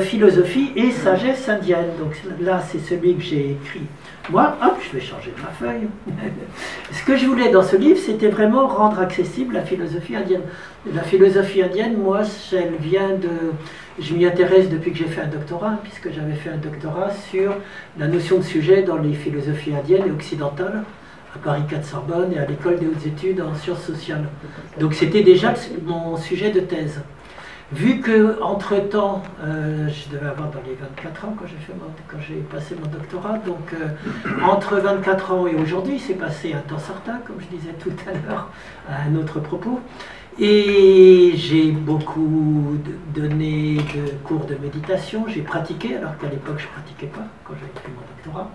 Philosophie et sagesse indienne. Donc là, c'est celui que j'ai écrit. Moi, hop, je vais changer de ma feuille. Ce que je voulais dans ce livre, c'était vraiment rendre accessible la philosophie indienne. La philosophie indienne, moi, elle vient de... Je m'y intéresse depuis que j'ai fait un doctorat, puisque j'avais fait un doctorat sur la notion de sujet dans les philosophies indiennes et occidentales, à Paris 4 Sorbonne et à l'école des hautes études en sciences sociales. Donc c'était déjà mon sujet de thèse. Vu que, entre-temps, je devais avoir dans les 24 ans quand j'ai passé mon doctorat, donc entre 24 ans et aujourd'hui, il s'est passé un temps certain, comme je disais tout à l'heure à un autre propos, et j'ai beaucoup donné de cours de méditation, j'ai pratiqué, alors qu'à l'époque je ne pratiquais pas, quand j'ai écrit mon doctorat,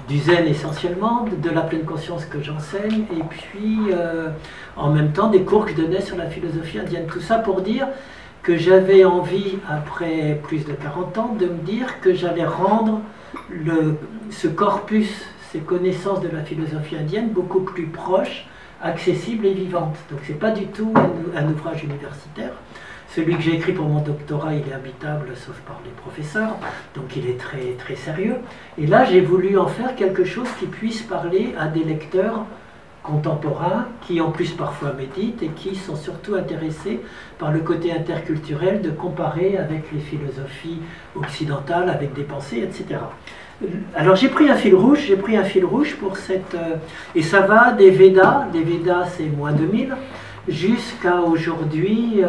du zen essentiellement, de la pleine conscience que j'enseigne, et puis en même temps des cours que je donnais sur la philosophie indienne. Tout ça pour dire que j'avais envie, après plus de 40 ans, de me dire que j'allais rendre ce corpus, ces connaissances de la philosophie indienne beaucoup plus proches, accessibles et vivantes. Donc c'est pas du tout un ouvrage universitaire. Celui que j'ai écrit pour mon doctorat, il est habitable, sauf par les professeurs, donc il est très, très sérieux. Et là, j'ai voulu en faire quelque chose qui puisse parler à des lecteurs contemporains qui en plus parfois méditent et qui sont surtout intéressés par le côté interculturel de comparer avec les philosophies occidentales, avec des pensées, etc. Alors j'ai pris un fil rouge, pour cette... et ça va des Védas c'est moins 2000, jusqu'à aujourd'hui,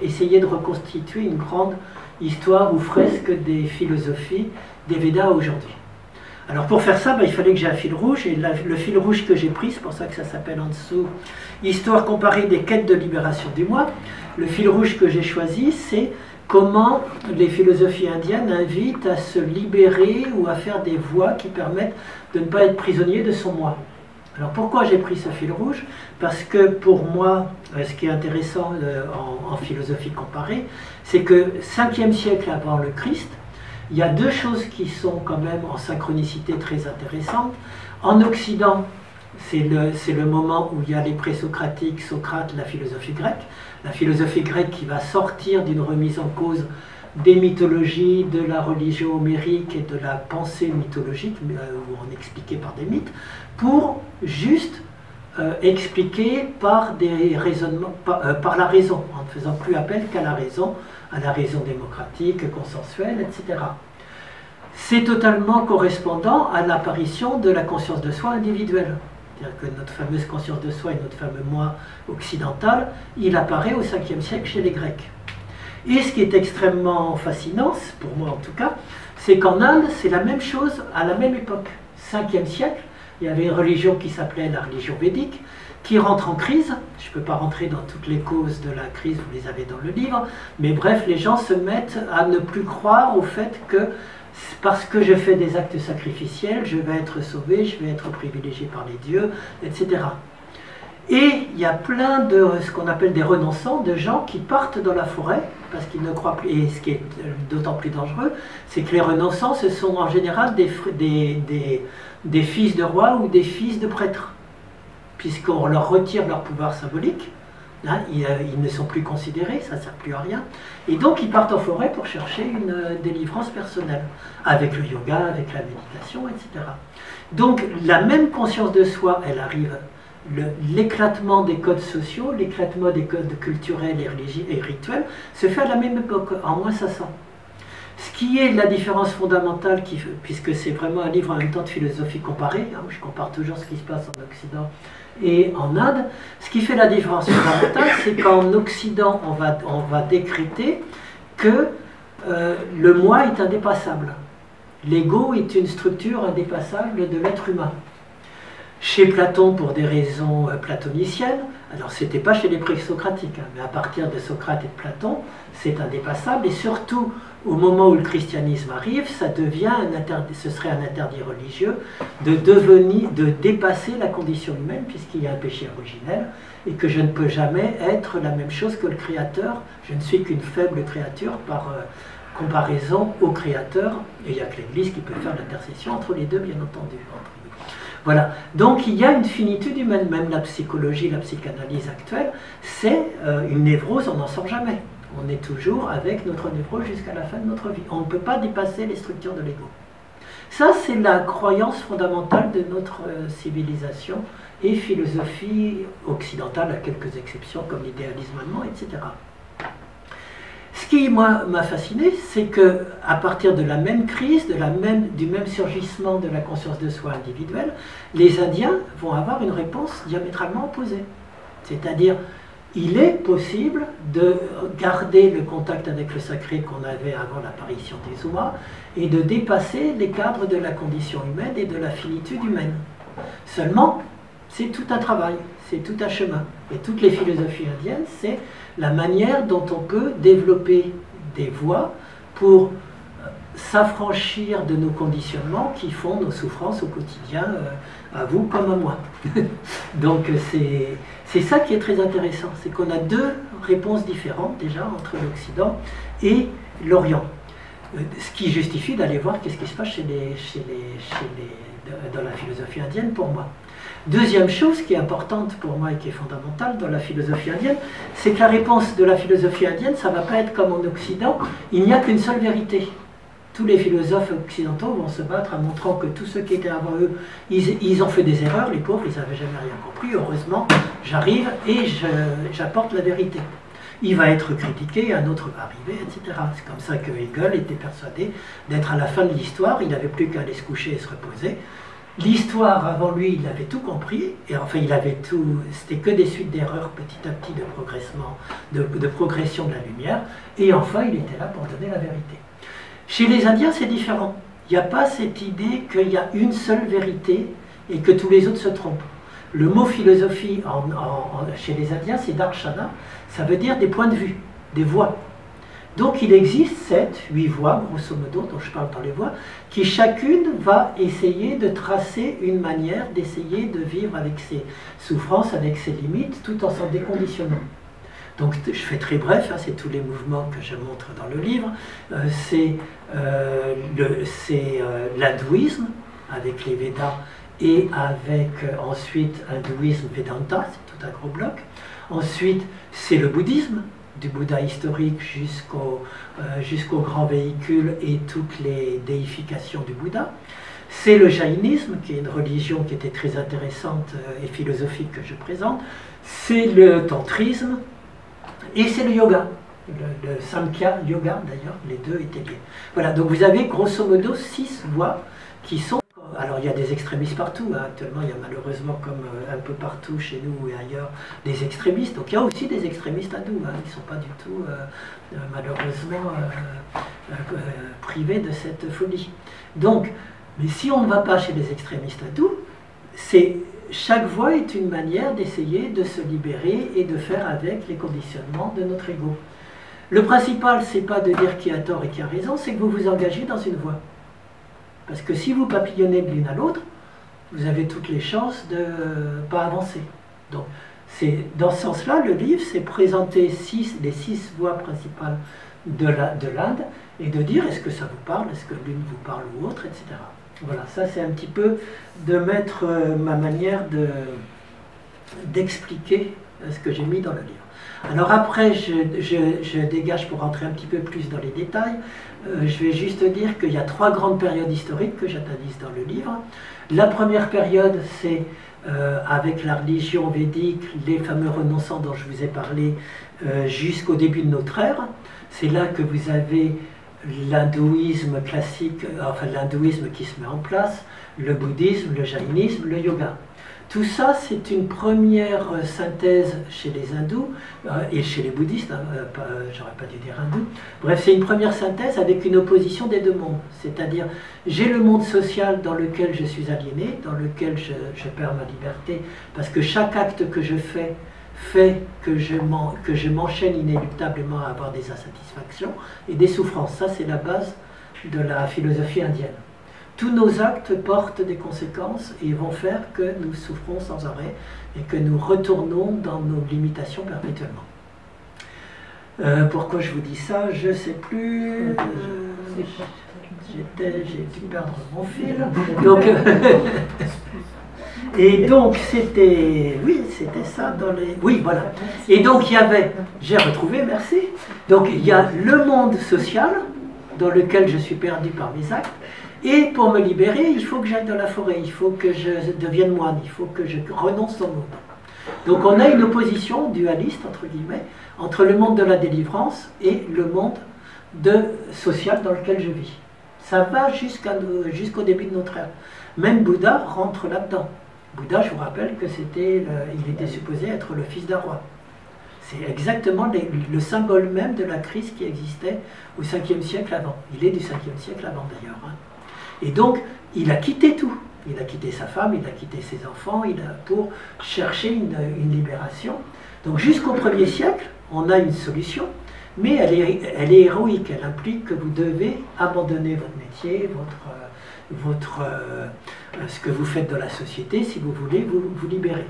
essayer de reconstituer une grande histoire ou fresque des philosophies des Védas aujourd'hui. Alors pour faire ça, il fallait que j'ai un fil rouge, et le fil rouge que j'ai pris, c'est pour ça que ça s'appelle en dessous « Histoire comparée des quêtes de libération du moi ». Le fil rouge que j'ai choisi, c'est comment les philosophies indiennes invitent à se libérer ou à faire des voies qui permettent de ne pas être prisonnier de son moi. Alors pourquoi j'ai pris ce fil rouge? Parce que pour moi, ce qui est intéressant en philosophie comparée, c'est que 5e siècle avant le Christ, il y a deux choses qui sont quand même en synchronicité très intéressantes. En Occident, c'est le moment où il y a les présocratiques, Socrate, la philosophie grecque qui va sortir d'une remise en cause des mythologies, de la religion homérique et de la pensée mythologique, où on expliquait par des mythes, pour juste expliquer par des raisonnements, par la raison, en ne faisant plus appel qu'à la raison démocratique, consensuelle, etc. C'est totalement correspondant à l'apparition de la conscience de soi individuelle. C'est-à-dire que notre fameuse conscience de soi et notre fameux moi occidental, il apparaît au 5e siècle chez les Grecs. Et ce qui est extrêmement fascinant, pour moi en tout cas, c'est qu'en Inde, c'est la même chose à la même époque. 5e siècle, il y avait une religion qui s'appelait la religion védique, qui rentre en crise. Je ne peux pas rentrer dans toutes les causes de la crise, vous les avez dans le livre, mais bref, les gens se mettent à ne plus croire au fait que parce que je fais des actes sacrificiels, je vais être sauvé, je vais être privilégié par les dieux, etc. Et il y a plein de ce qu'on appelle des renonçants, de gens qui partent dans la forêt parce qu'ils ne croient plus. Et ce qui est d'autant plus dangereux, c'est que les renonçants, ce sont en général des fils de rois ou des fils de prêtres, puisqu'on leur retire leur pouvoir symbolique. Hein, ils ne sont plus considérés, ça ne sert plus à rien. Et donc ils partent en forêt pour chercher une délivrance personnelle, avec le yoga, avec la méditation, etc. Donc la même conscience de soi, elle arrive, l'éclatement des codes sociaux, l'éclatement des codes culturels et rituels, se fait à la même époque, en moins 500. Ce qui est la différence fondamentale, puisque c'est vraiment un livre en même temps de philosophie comparée, hein, où je compare toujours ce qui se passe en Occident et en Inde, ce qui fait la différence fondamentale, c'est qu'en Occident, on va décréter que le moi est indépassable. L'ego est une structure indépassable de l'être humain. Chez Platon, pour des raisons platoniciennes, alors c'était pas chez les présocratiques, hein, mais à partir de Socrate et de Platon, c'est indépassable, et surtout au moment où le christianisme arrive, ce serait un interdit religieux de dépasser la condition humaine, puisqu'il y a un péché originel, et que je ne peux jamais être la même chose que le Créateur, je ne suis qu'une faible créature par comparaison au Créateur, et il n'y a que l'Église qui peut faire l'intercession entre les deux, bien entendu. Voilà, donc il y a une finitude humaine, même la psychologie, la psychanalyse actuelle, c'est une névrose, on n'en sort jamais. On est toujours avec notre névrose jusqu'à la fin de notre vie. On ne peut pas dépasser les structures de l'ego. Ça, c'est la croyance fondamentale de notre civilisation et philosophie occidentale, à quelques exceptions comme l'idéalisme allemand, etc. Ce qui, moi, m'a fasciné, c'est que à partir de la même crise, du même surgissement de la conscience de soi individuelle, les Indiens vont avoir une réponse diamétralement opposée. C'est-à-dire, il est possible de garder le contact avec le sacré qu'on avait avant l'apparition des Humas et de dépasser les cadres de la condition humaine et de la finitude humaine. Seulement, c'est tout un travail, c'est tout un chemin. Et toutes les philosophies indiennes, c'est la manière dont on peut développer des voies pour s'affranchir de nos conditionnements qui font nos souffrances au quotidien, à vous comme à moi. Donc c'est ça qui est très intéressant, c'est qu'on a deux réponses différentes déjà entre l'Occident et l'Orient. Ce qui justifie d'aller voir qu'est-ce qui se passe dans la philosophie indienne pour moi. Deuxième chose qui est importante pour moi et qui est fondamentale dans la philosophie indienne, c'est que la réponse de la philosophie indienne, ça ne va pas être comme en Occident, il n'y a qu'une seule vérité. Tous les philosophes occidentaux vont se battre en montrant que tous ceux qui étaient avant eux, ils ont fait des erreurs, les pauvres, ils n'avaient jamais rien compris. Heureusement, j'arrive et j'apporte la vérité. Il va être critiqué, un autre va arriver, etc. C'est comme ça que Hegel était persuadé d'être à la fin de l'histoire, il n'avait plus qu'à aller se coucher et se reposer. L'histoire, avant lui, il avait tout compris, et enfin, il avait tout, c'était que des suites d'erreurs petit à petit de progression de la lumière, et enfin, il était là pour donner la vérité. Chez les Indiens, c'est différent. Il n'y a pas cette idée qu'il y a une seule vérité et que tous les autres se trompent. Le mot philosophie chez les Indiens, c'est darshana, ça veut dire des points de vue, des voies. Donc il existe 7, 8 voies, grosso modo, dont je parle dans les voies, qui chacune va essayer de tracer une manière d'essayer de vivre avec ses souffrances, avec ses limites, tout en s'en déconditionnant. Donc je fais très bref, hein, c'est tous les mouvements que je montre dans le livre. C'est l'hindouisme, avec les Védas, et avec ensuite hindouisme Vedanta, c'est tout un gros bloc. Ensuite, c'est le bouddhisme, du Bouddha historique jusqu'au grand véhicule et toutes les déifications du Bouddha. C'est le jaïnisme, qui est une religion qui était très intéressante et philosophique que je présente. C'est le tantrisme et c'est le yoga. Le Samkhya Yoga, d'ailleurs, les deux étaient liés. Voilà, donc vous avez grosso modo 6 voies qui sont... Alors il y a des extrémistes partout, hein. Actuellement il y a malheureusement comme un peu partout chez nous et ailleurs des extrémistes, donc il y a aussi des extrémistes hindous, hein. Ils ne sont pas du tout malheureusement privés de cette folie. Donc, mais si on ne va pas chez les extrémistes hindous, chaque voie est une manière d'essayer de se libérer et de faire avec les conditionnements de notre ego. Le principal, c'est pas de dire qui a tort et qui a raison, c'est que vous vous engagez dans une voie. Parce que si vous papillonnez de l'une à l'autre, vous avez toutes les chances de ne pas avancer. Donc, dans ce sens-là, le livre, c'est présenter les 6 voies principales de l'Inde et de dire est-ce que ça vous parle, est-ce que l'une vous parle ou autre, etc. Voilà, ça c'est un petit peu de mettre ma manière d'expliquer ce que j'ai mis dans le livre. Alors après, je dégage pour rentrer un petit peu plus dans les détails. Je vais juste dire qu'il y a 3 grandes périodes historiques que j'analyse dans le livre. La première période, c'est avec la religion védique, les fameux renonçants dont je vous ai parlé, jusqu'au début de notre ère. C'est là que vous avez l'hindouisme classique, enfin l'hindouisme qui se met en place, le bouddhisme, le jaïnisme, le yoga. Tout ça, c'est une première synthèse chez les hindous et chez les bouddhistes, hein, j'aurais pas dû dire hindous. Bref, c'est une première synthèse avec une opposition des deux mondes. C'est-à-dire, j'ai le monde social dans lequel je suis aliéné, dans lequel je perds ma liberté, parce que chaque acte que je fais fait que je m'enchaîne inéluctablement à avoir des insatisfactions et des souffrances. Ça, c'est la base de la philosophie indienne. Tous nos actes portent des conséquences et vont faire que nous souffrons sans arrêt et que nous retournons dans nos limitations perpétuellement. Pourquoi je vous dis ça, je ne sais plus. J'ai dû perdre mon fil. Donc, Et donc c'était, oui, c'était ça dans les... Oui, voilà. Et donc il y avait, j'ai retrouvé, merci. Donc il y a le monde social, dans lequel je suis perdu par mes actes, et pour me libérer, il faut que j'aille dans la forêt, il faut que je devienne moine, il faut que je renonce au monde. Donc on a une opposition dualiste, entre guillemets, entre le monde de la délivrance et le monde social dans lequel je vis. Ça va jusqu'au début de notre ère. Même Bouddha rentre là-dedans. Bouddha, je vous rappelle que il était supposé être le fils d'un roi. C'est exactement le symbole même de la crise qui existait au 5e siècle avant. Il est du 5e siècle avant d'ailleurs. Hein. Et donc, il a quitté tout. Il a quitté sa femme, il a quitté ses enfants, pour chercher une libération. Donc jusqu'au 1er siècle, on a une solution, mais elle est héroïque. Elle implique que vous devez abandonner votre métier, ce que vous faites dans la société, si vous voulez vous libérer.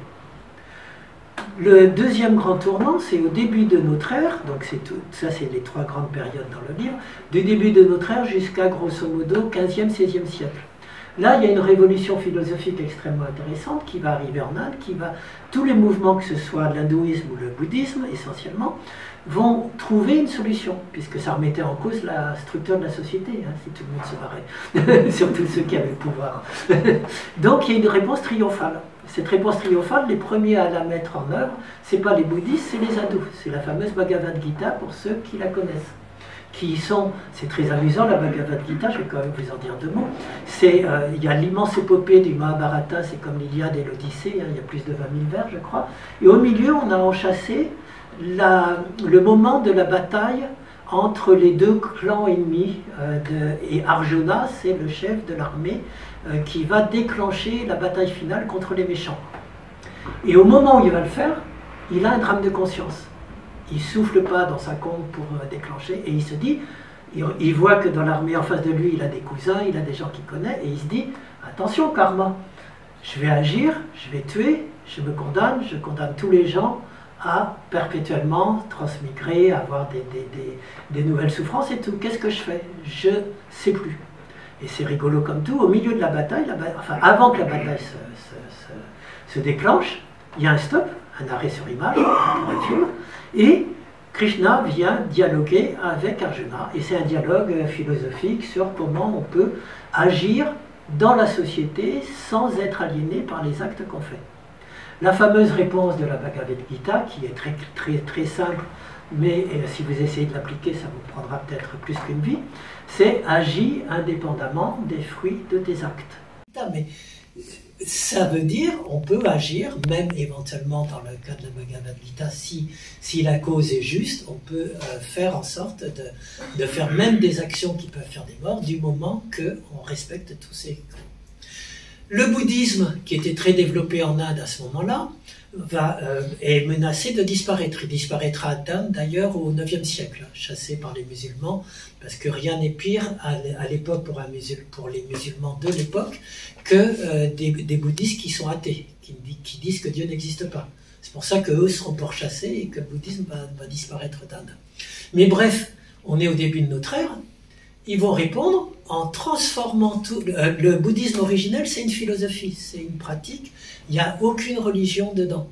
Le deuxième grand tournant, c'est au début de notre ère, donc ça c'est les 3 grandes périodes dans le livre, du début de notre ère jusqu'à grosso modo 15e, 16e siècle. Là, il y a une révolution philosophique extrêmement intéressante qui va arriver en Inde, tous les mouvements, que ce soit l'hindouisme ou le bouddhisme essentiellement, vont trouver une solution, puisque ça remettait en cause la structure de la société, hein, si tout le monde se barrait, surtout ceux qui avaient le pouvoir. Donc il y a une réponse triomphale. Cette réponse triomphale, les premiers à la mettre en œuvre, ce n'est pas les bouddhistes, c'est les hindous. C'est la fameuse Bhagavad Gita pour ceux qui la connaissent. C'est très amusant, la Bhagavad Gita, je vais quand même vous en dire 2 mots. Il y a l'immense épopée du Mahabharata, c'est comme l'Iliade et l'Odyssée, hein, il y a plus de 20 000 vers, je crois. Et au milieu, on a enchâssé le moment de la bataille entre les 2 clans ennemis. Et Arjuna, c'est le chef de l'armée qui va déclencher la bataille finale contre les méchants. Et au moment où il va le faire, il a un drame de conscience. Il souffle pas dans sa combe pour déclencher, et il se dit, il voit que dans l'armée en face de lui, il a des cousins, il a des gens qu'il connaît, et il se dit, attention karma, je vais agir, je vais tuer, je condamne tous les gens à perpétuellement transmigrer, avoir des nouvelles souffrances et tout. Qu'est-ce que je fais? Je sais plus. Et c'est rigolo comme tout, au milieu de la bataille, enfin avant que la bataille se déclenche, il y a un stop, un arrêt sur image, pour un film, et Krishna vient dialoguer avec Arjuna, et c'est un dialogue philosophique sur comment on peut agir dans la société sans être aliéné par les actes qu'on fait. La fameuse réponse de la Bhagavad Gita, qui est très, très, très simple, mais si vous essayez de l'appliquer, ça vous prendra peut-être plus qu'une vie, c'est « agis indépendamment des fruits de tes actes ». Mais ça veut dire on peut agir, même éventuellement dans le cas de la Bhagavad Gita, si la cause est juste, on peut faire en sorte de faire même des actions qui peuvent faire des morts, du moment qu'on respecte tous ces codes. Le bouddhisme, qui était très développé en Inde à ce moment-là, est menacé de disparaître. Il disparaîtra d'ailleurs au IXe siècle, chassé par les musulmans, parce que rien n'est pire à l'époque pour les musulmans de l'époque que des bouddhistes qui sont athées, qui disent que Dieu n'existe pas. C'est pour ça qu'eux seront pourchassés et que le bouddhisme va disparaître d'Inde. Mais bref, on est au début de notre ère. Ils vont répondre en transformant tout. Le bouddhisme originel, c'est une philosophie, c'est une pratique. Il n'y a aucune religion dedans.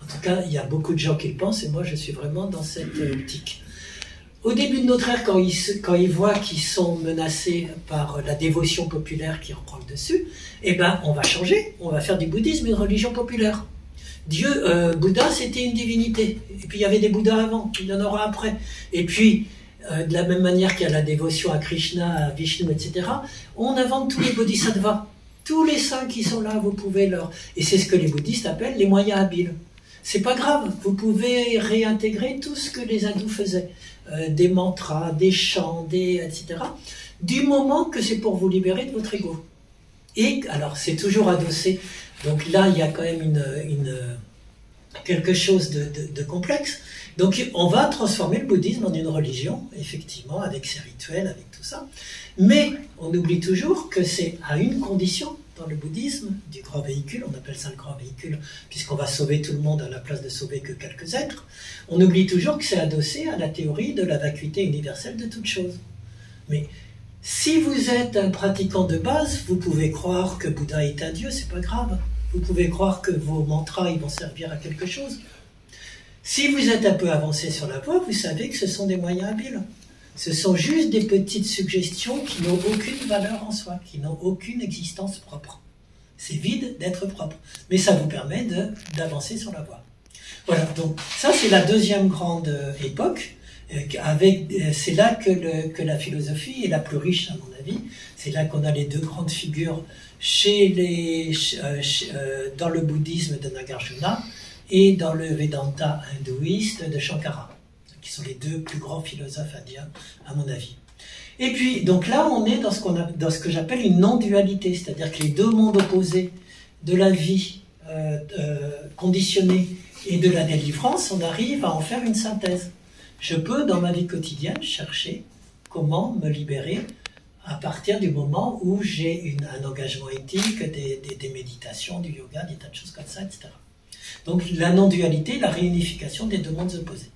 En tout cas, il y a beaucoup de gens qui le pensent, et moi, je suis vraiment dans cette optique. Au début de notre ère, quand ils voient qu'ils sont menacés par la dévotion populaire qui reprend le dessus, eh ben, on va changer. On va faire du bouddhisme une religion populaire. Bouddha, c'était une divinité. Et puis, il y avait des Bouddhas avant, il y en aura après. Et puis, de la même manière qu'il y a la dévotion à Krishna, à Vishnu, etc., on invente tous les bodhisattvas. Tous les saints qui sont là, vous pouvez leur... Et c'est ce que les bouddhistes appellent les moyens habiles. C'est pas grave, vous pouvez réintégrer tout ce que les hindous faisaient. Des mantras, des chants, etc. Du moment que c'est pour vous libérer de votre ego. Et alors, c'est toujours adossé. Donc là, il y a quand même quelque chose de complexe. Donc on va transformer le bouddhisme en une religion, effectivement, avec ses rituels, avec tout ça. Mais on oublie toujours que c'est à une condition dans le bouddhisme, du grand véhicule, on appelle ça le grand véhicule, puisqu'on va sauver tout le monde à la place de sauver que quelques êtres. On oublie toujours que c'est adossé à la théorie de la vacuité universelle de toute chose. Mais si vous êtes un pratiquant de base, vous pouvez croire que Bouddha est un dieu, c'est pas grave. vous pouvez croire que vos mantras ils vont servir à quelque chose. Si vous êtes un peu avancé sur la voie, vous savez que ce sont des moyens habiles. Ce sont juste des petites suggestions qui n'ont aucune valeur en soi, qui n'ont aucune existence propre. C'est vide d'être propre, mais ça vous permet d'avancer sur la voie. Voilà, donc ça c'est la deuxième grande époque. C'est là que la philosophie est la plus riche à mon avis. C'est là qu'on a les deux grandes figures dans le bouddhisme de Nagarjuna et dans le Vedanta hindouiste de Shankara, qui sont les deux plus grands philosophes indiens à mon avis. Et puis donc là on est dans ce que j'appelle une non-dualité, c'est-à-dire que les deux mondes opposés de la vie conditionnée et de la délivrance, on arrive à en faire une synthèse. Je peux, dans ma vie quotidienne, chercher comment me libérer à partir du moment où j'ai un engagement éthique, des méditations, du yoga, des tas de choses comme ça, etc. Donc la non-dualité, la réunification des deux mondes opposés.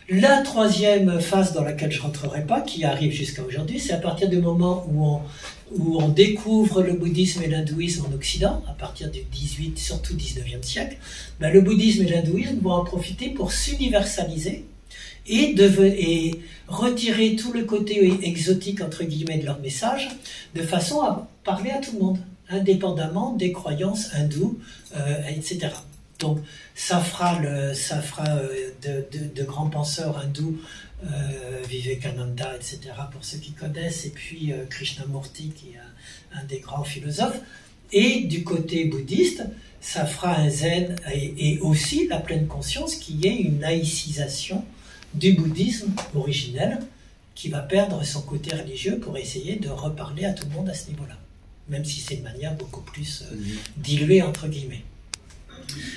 La troisième phase dans laquelle je ne rentrerai pas, qui arrive jusqu'à aujourd'hui, c'est à partir du moment où on découvre le bouddhisme et l'hindouisme en Occident, à partir du 18, surtout 19e siècle, le bouddhisme et l'hindouisme vont en profiter pour s'universaliser et retirer tout le côté exotique, entre guillemets, de leur message, de façon à parler à tout le monde, indépendamment des croyances hindoues, etc. Donc, ça fera de grands penseurs hindous, Vivekananda, etc., pour ceux qui connaissent, et puis Krishnamurti, qui est un des grands philosophes. Et du côté bouddhiste, ça fera un zen et aussi la pleine conscience qui est une laïcisation du bouddhisme originel qui va perdre son côté religieux pour essayer de reparler à tout le monde à ce niveau-là, même si c'est de manière beaucoup plus diluée, entre guillemets.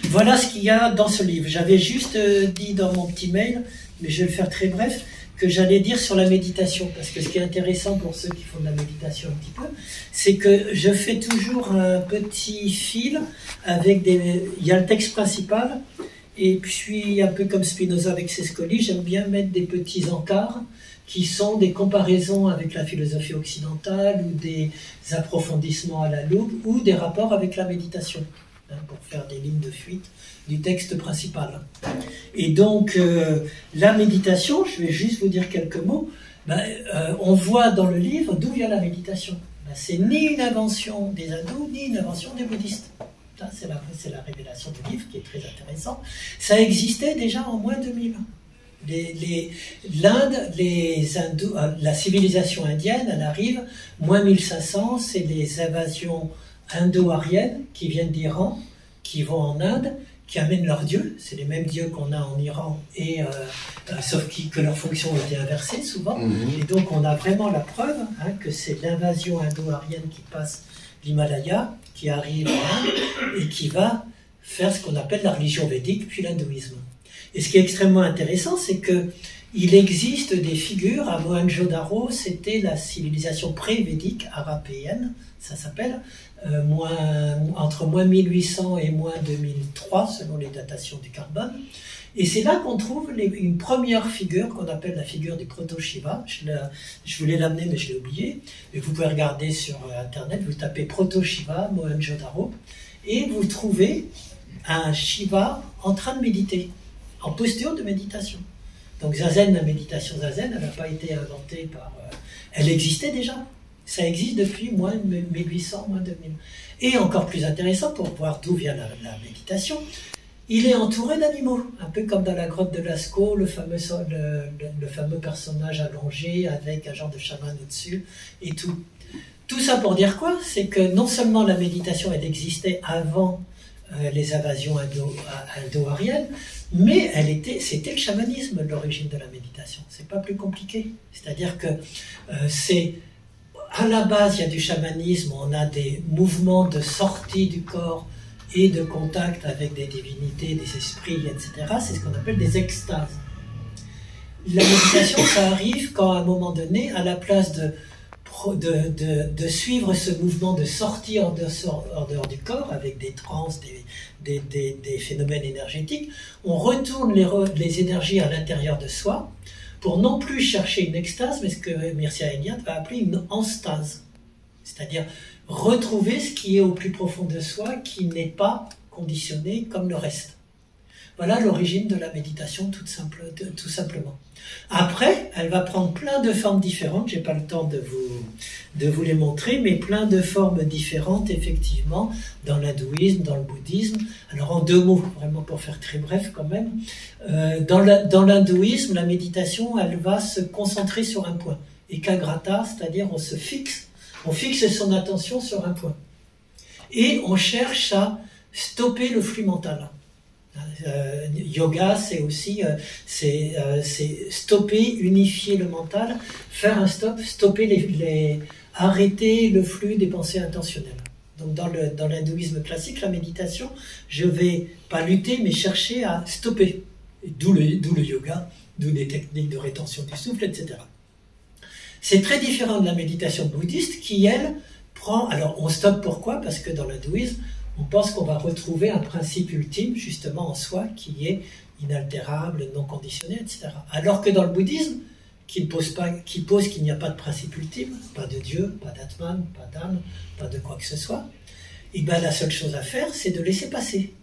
Voilà ce qu'il y a dans ce livre. J'avais juste dit dans mon petit mail, mais je vais le faire très bref, que j'allais dire sur la méditation, parce que ce qui est intéressant pour ceux qui font de la méditation un petit peu, c'est que je fais toujours un petit fil avec il y a le texte principal, et puis un peu comme Spinoza avec ses scolies, j'aime bien mettre des petits encarts qui sont des comparaisons avec la philosophie occidentale ou des approfondissements à la loupe ou des rapports avec la méditation, pour faire des lignes de fuite du texte principal. Et donc, la méditation, je vais juste vous dire quelques mots, on voit dans le livre d'où vient la méditation. C'est ni une invention des hindous, ni une invention des bouddhistes. C'est la révélation du livre qui est très intéressant. Ça existait déjà en moins 2000. L'Inde, la civilisation indienne, elle arrive, moins 1500, c'est les invasions indo-ariennes qui viennent d'Iran, qui vont en Inde, qui amènent leurs dieux, c'est les mêmes dieux qu'on a en Iran, sauf que leur fonction a été inversée souvent, et donc on a vraiment la preuve que c'est l'invasion indo-arienne qui passe l'Himalaya, qui arrive en Inde, et qui va faire ce qu'on appelle la religion védique, puis l'hindouisme. Et ce qui est extrêmement intéressant, c'est qu'il existe des figures, à Mohenjo-Daro, c'était la civilisation pré-védique arapéenne, ça s'appelle, entre moins 1800 et moins 2003, selon les datations du carbone. Et c'est là qu'on trouve une première figure qu'on appelle la figure du Proto-Shiva. Je voulais l'amener, mais je l'ai oublié. Et vous pouvez regarder sur Internet, vous tapez Proto-Shiva, Mohenjo-Daro, et vous trouvez un Shiva en train de méditer, en posture de méditation. Donc Zazen, la méditation Zazen, elle n'a pas été inventée par... elle existait déjà. Ça existe depuis moins 1800, moins 2000. Et encore plus intéressant, pour voir d'où vient la méditation, il est entouré d'animaux, un peu comme dans la grotte de Lascaux, le fameux personnage allongé avec un genre de chaman au-dessus et tout. Tout ça pour dire quoi? C'est que non seulement la méditation, elle existait avant les invasions indo-ariennes, mais c'était le chamanisme l'origine de la méditation. C'est pas plus compliqué. C'est-à-dire que à la base, il y a du chamanisme, on a des mouvements de sortie du corps et de contact avec des divinités, des esprits, etc. C'est ce qu'on appelle des extases. La méditation, ça arrive quand, à un moment donné, à la place de suivre ce mouvement de sortie en dehors du corps, avec des trans, des phénomènes énergétiques, on retourne les énergies à l'intérieur de soi, pour non plus chercher une extase, mais ce que Mircea Eliade va appeler une enstase. C'est-à-dire retrouver ce qui est au plus profond de soi, qui n'est pas conditionné comme le reste. Voilà l'origine de la méditation, tout simplement. Après, elle va prendre plein de formes différentes, j'ai pas le temps de vous les montrer, mais plein de formes différentes, effectivement, dans l'hindouisme, dans le bouddhisme. Alors en 2 mots, vraiment pour faire très bref quand même, dans l'hindouisme, la méditation, elle va se concentrer sur un point. Ekagrata, c'est-à-dire on fixe son attention sur un point. Et on cherche à stopper le flux mental. Yoga, c'est aussi c'est stopper, unifier le mental, faire un stop, stopper arrêter le flux des pensées intentionnelles. Donc dans l'hindouisme classique, la méditation, je vais pas lutter, mais chercher à stopper. D'où le yoga, d'où les techniques de rétention du souffle, etc. C'est très différent de la méditation bouddhiste qui, elle, prend... Alors on stoppe pourquoi? Parce que dans l'hindouisme, on pense qu'on va retrouver un principe ultime, justement, en soi, qui est inaltérable, non conditionné, etc. Alors que dans le bouddhisme, qui pose qu'il n'y a pas de principe ultime, pas de Dieu, pas d'Atman, pas d'âme, pas de quoi que ce soit, et bien la seule chose à faire, c'est de laisser passer.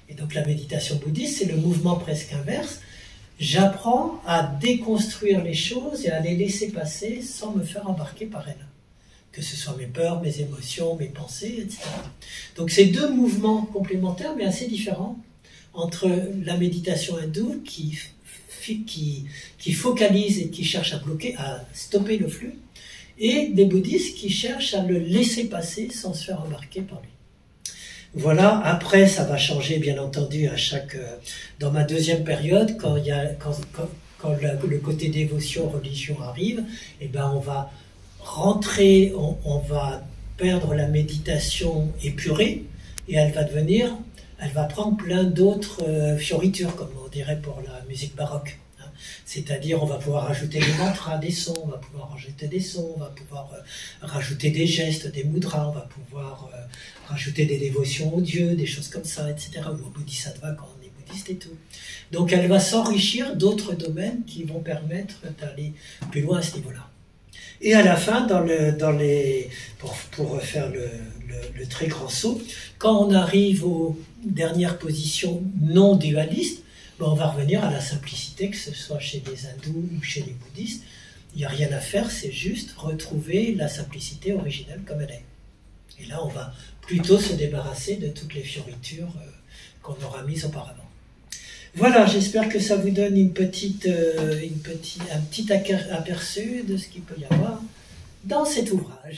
Et donc la méditation bouddhiste, c'est le mouvement presque inverse. J'apprends à déconstruire les choses et à les laisser passer sans me faire embarquer par elles. Que ce soit mes peurs, mes émotions, mes pensées, etc. Donc c'est 2 mouvements complémentaires mais assez différents entre la méditation hindoue qui focalise et qui cherche à bloquer, à stopper le flux, et des bouddhistes qui cherchent à le laisser passer sans se faire embarquer par lui. Voilà, après ça va changer bien entendu dans ma 2e période, quand le côté dévotion, religion arrive, et ben on va rentrer, on va perdre la méditation épurée et elle va prendre plein d'autres fioritures, comme on dirait pour la musique baroque. C'est-à-dire on va pouvoir rajouter des mantras, des sons, on va pouvoir rajouter des sons, on va pouvoir rajouter des gestes, des mudras, on va pouvoir rajouter des dévotions aux dieux, des choses comme ça, etc. Ou au bodhisattva quand on est bouddhiste et tout. Donc elle va s'enrichir d'autres domaines qui vont permettre d'aller plus loin à ce niveau-là. Et à la fin, pour faire le très grand saut, quand on arrive aux dernières positions non dualistes, ben on va revenir à la simplicité, que ce soit chez les hindous ou chez les bouddhistes. Il n'y a rien à faire, c'est juste retrouver la simplicité originelle comme elle est. Et là, on va plutôt se débarrasser de toutes les fioritures qu'on aura mises auparavant. Voilà, j'espère que ça vous donne un petit aperçu de ce qu'il peut y avoir dans cet ouvrage.